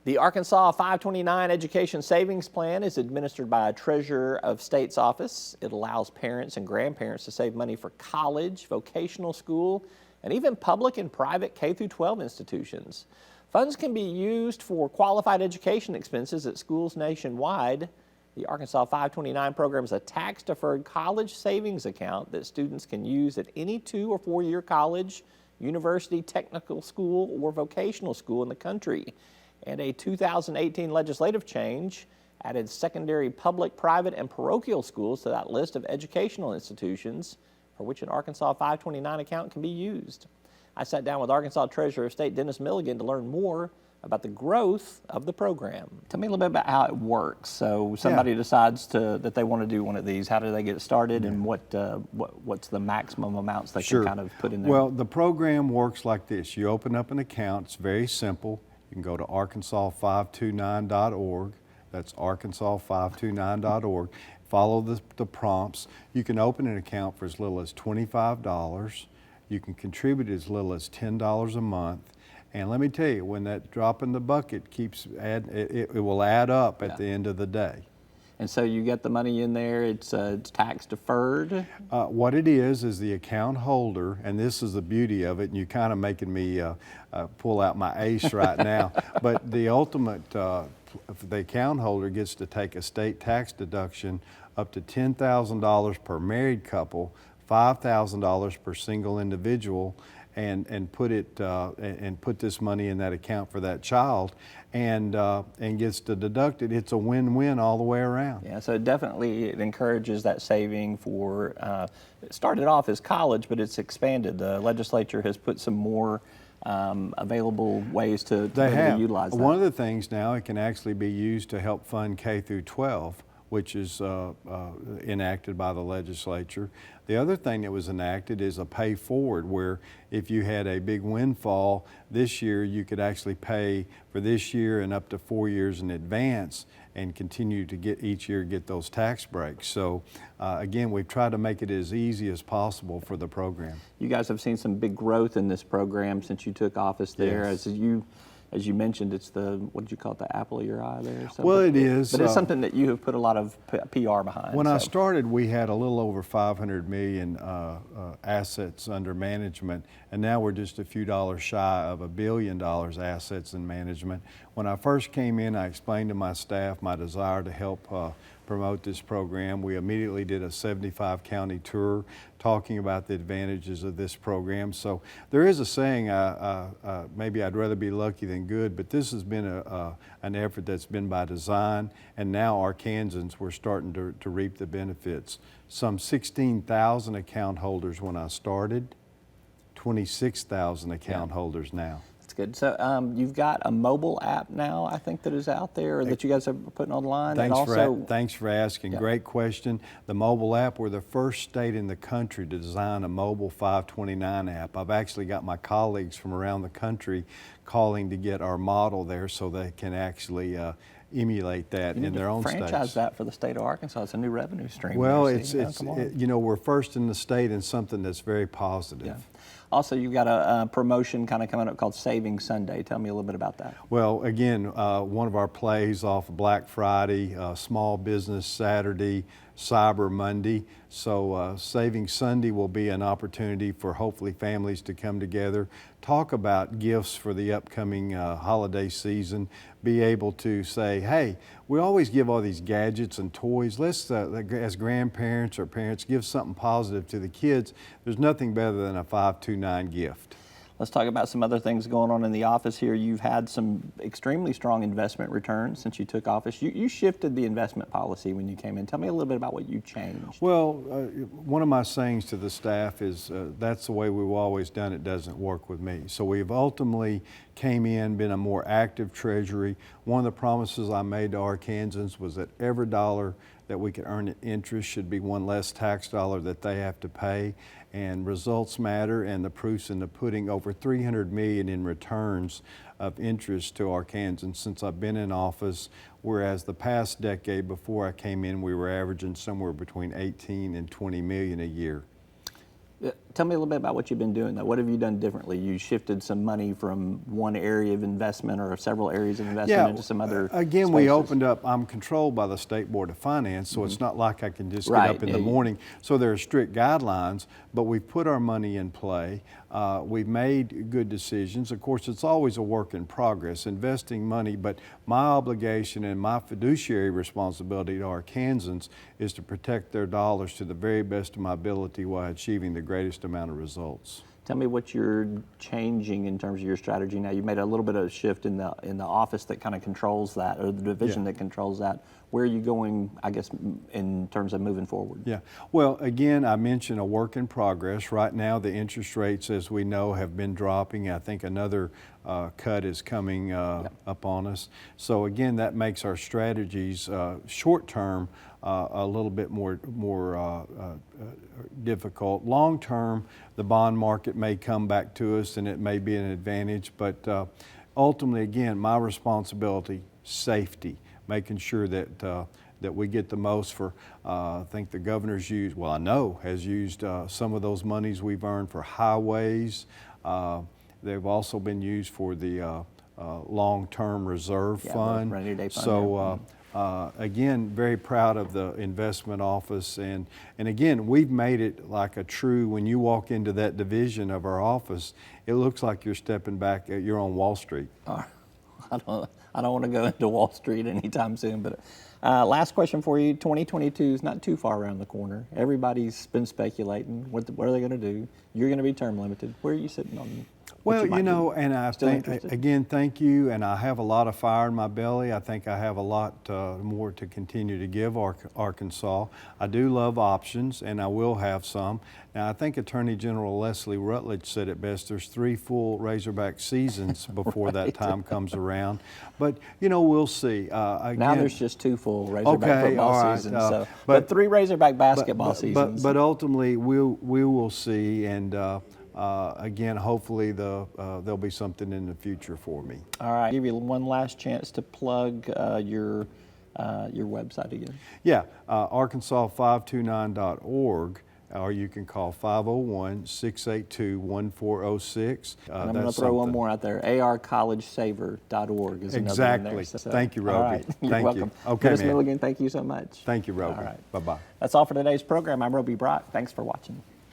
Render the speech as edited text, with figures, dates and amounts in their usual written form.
The Arkansas 529 Education Savings Plan is administered by a Treasurer of State's office. It allows parents and grandparents to save money for college, vocational school, and even public and private K-12 institutions. Funds can be used for qualified education expenses at schools nationwide. The Arkansas 529 program is a tax-deferred college savings account that students can use at any 2- or 4-year college, university, technical school, or vocational school in the country. And a 2018 legislative change added secondary public, private, and parochial schools to that list of educational institutions for which an Arkansas 529 account can be used. I sat down with Arkansas Treasurer of State Dennis Milligan to learn more about the growth of the program. Tell me a little bit about how it works. So somebody decides that they want to do one of these. How do they get started, and what's the maximum amounts they can kind of put in there? Well, the program works like this. You open up an account. It's very simple. You can go to arkansas529.org. That's arkansas529.org. Follow the prompts. You can open an account for as little as $25. You can contribute as little as $10 a month. And let me tell you, when that drop in the bucket keeps adding, it will add up at the end of the day. And so you get the money in there, it's tax deferred? What it is the account holder, and this is the beauty of it, and you're kind of making me pull out my ace right now, but the ultimate, the account holder gets to take a state tax deduction up to $10,000 per married couple, $5,000 per single individual, and put this money in that account for that child, and gets to deduct it. It's a win-win all the way around. Yeah, so definitely it encourages that saving for. It started off as college, but it's expanded. The legislature has put some more available ways to utilize that. One of the things now, it can actually be used to help fund K-12. Which is enacted by the legislature. The other thing that was enacted is a pay forward, where if you had a big windfall this year, you could actually pay for this year and up to 4 years in advance and continue to each year get those tax breaks. So again, we've tried to make it as easy as possible for the program. You guys have seen some big growth in this program since you took office there. Yes. As you mentioned, it's the, what did you call it, the apple of your eye there? Well, it is. But it's something that you have put a lot of PR behind. When I started, we had a little over 500 million assets under management, and now we're just a few dollars shy of $1 billion assets in management. When I first came in, I explained to my staff my desire to help promote this program. We immediately did a 75-county tour talking about the advantages of this program. So there is a saying, maybe I'd rather be lucky than good, but this has been an effort that's been by design, and now Arkansans, we're starting to reap the benefits. Some 16,000 account holders when I started, 26,000 account holders now. That's good. So you've got a mobile app now, I think, that is out there that you guys are putting online. Thanks for asking. Yeah. Great question. The mobile app, we're the first state in the country to design a mobile 529 app. I've actually got my colleagues from around the country calling to get our model there so they can actually emulate that in their own states. Franchise that for the state of Arkansas. It's a new revenue stream. Well, you know, we're first in the state in something that's very positive. Yeah. Also, you've got a promotion kind of coming up called Saving Sunday. Tell me a little bit about that. Well, again, one of our plays off of Black Friday, Small Business Saturday, Cyber Monday. So Saving Sunday will be an opportunity for hopefully families to come together, talk about gifts for the upcoming holiday season, be able to say, hey, we always give all these gadgets and toys. Let's, as grandparents or parents, give something positive to the kids. There's nothing better than a 529 gift. Let's talk about some other things going on in the office here. You've had some extremely strong investment returns since you took office. You shifted the investment policy when you came in. Tell me a little bit about what you changed. Well, one of my sayings to the staff is that's the way we've always done it, doesn't work with me. So we've ultimately came in, been a more active treasury. One of the promises I made to Arkansans was that every dollar that we could earn in interest should be one less tax dollar that they have to pay. And results matter, and the proof's in the pudding. Over $300 million in returns of interest to Arkansans since I've been in office, whereas the past decade before I came in, we were averaging somewhere between 18 and 20 million a year. Tell me a little bit about what you've been doing, though. What have you done differently? You shifted some money from one area of investment or several areas of investment into some other Again, spaces. we opened up, I'm controlled by the State Board of Finance, so it's not like I can just get up in the morning. So there are strict guidelines, but we've put our money in play. We've made good decisions. Of course, it's always a work in progress, investing money, but my obligation and my fiduciary responsibility to Arkansans is to protect their dollars to the very best of my ability while achieving the greatest amount of results. Tell me what you're changing in terms of your strategy now. You made a little bit of a shift in the office that kind of controls that, or the division that controls that. Where are you going, I guess, in terms of moving forward? Yeah. Well, again, I mentioned a work in progress. Right now, the interest rates, as we know, have been dropping. I think another cut is coming up on us. So again, that makes our strategies short term a little bit more difficult. Long term, the bond market may come back to us and it may be an advantage, but ultimately, again, my responsibility, safety, making sure that that we get the most for, I think the governor's used, well, I know has used some of those monies we've earned for highways. They've also been used for the long-term reserve fund. Rainy day fund. So again, very proud of the investment office, and again, we've made it like a true, when you walk into that division of our office, it looks like you're stepping back, you're on Wall Street. I don't want to go into Wall Street anytime soon, but last question for you. 2022 is not too far around the corner. Everybody's been speculating. What are they going to do? You're going to be term limited. Where are you sitting on? Well, you know, and I think, again, thank you, and I have a lot of fire in my belly. I think I have a lot more to continue to give Arkansas. I do love options, and I will have some. Now, I think Attorney General Leslie Rutledge said it best, there's 3 full Razorback seasons before that time comes around. But, you know, we'll see. Again, now there's just 2 full Razorback football seasons, but 3 Razorback basketball seasons. But ultimately, we will see, and again, hopefully there'll be something in the future for me. All right, I'll give you one last chance to plug your website again. Yeah, arkansas529.org, or you can call 501-682-1406. I'm going to throw one more out there. arcollegesaver.org is another one there. Exactly. Thank you, Roby. All right. You're welcome. Okay, Ms. Milligan, thank you so much. Thank you, Roby. All right. Bye-bye. That's all for today's program. I'm Roby Brock. Thanks for watching.